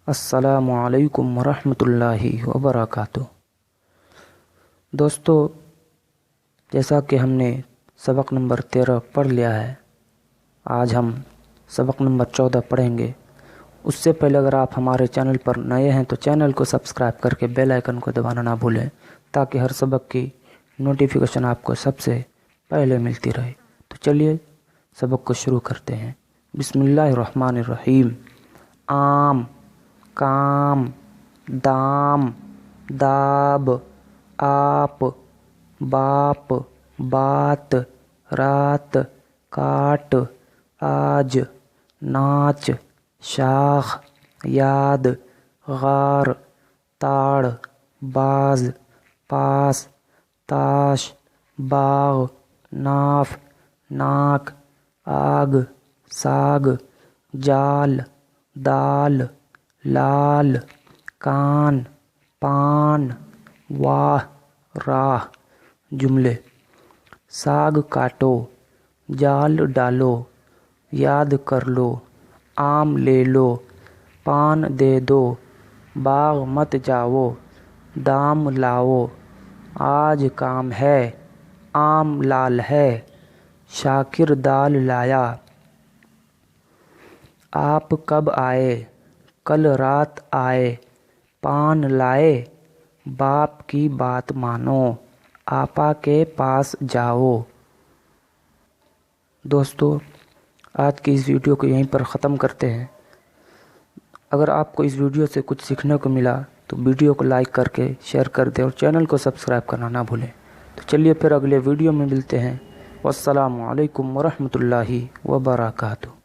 السلام علیکم ورحمۃ اللہ وبرکاتہ۔ دوستو، جیسا کہ ہم نے سبق نمبر 13 پڑھ لیا ہے، آج ہم سبق نمبر 14 پڑھیں گے۔ اس سے پہلے اگر آپ ہمارے چینل پر نئے ہیں تو چینل کو سبسکرائب کر کے بیل آئیکن کو دبانا نہ بھولیں، تاکہ ہر سبق کی نوٹیفیکیشن آپ کو سب سے پہلے ملتی رہے۔ تو چلیے سبق کو شروع کرتے ہیں۔ بسم اللہ الرحمن الرحیم۔ عام، کام، دام، داب، آپ، باپ، بات، رات، کاٹ، آج، ناچ، شاخ، یاد، غار، تاڑ، باز، پاس، تاش، باغ، ناف، ناک، آگ، ساگ، جال، دال، لال، کان، پان، واہ، راہ۔ جملے: ساگ کاٹو، جال ڈالو، یاد کر لو، آم لے لو، پان دے دو، باغ مت جاؤ، دام لاؤ، آج کام ہے، آم لال ہے، شاکر دال لایا۔ آپ کب آئے؟ کل رات آئے، پان لائے، باپ کی بات مانو، آپا کے پاس جاؤ۔ دوستو، آج کی اس ویڈیو کو یہیں پر ختم کرتے ہیں۔ اگر آپ کو اس ویڈیو سے کچھ سیکھنے کو ملا تو ویڈیو کو لائک کر کے شیئر کر دیں اور چینل کو سبسکرائب کرنا نہ بھولیں۔ تو چلیے پھر اگلے ویڈیو میں ملتے ہیں۔ والسلام علیکم ورحمۃ اللہ وبرکاتہ۔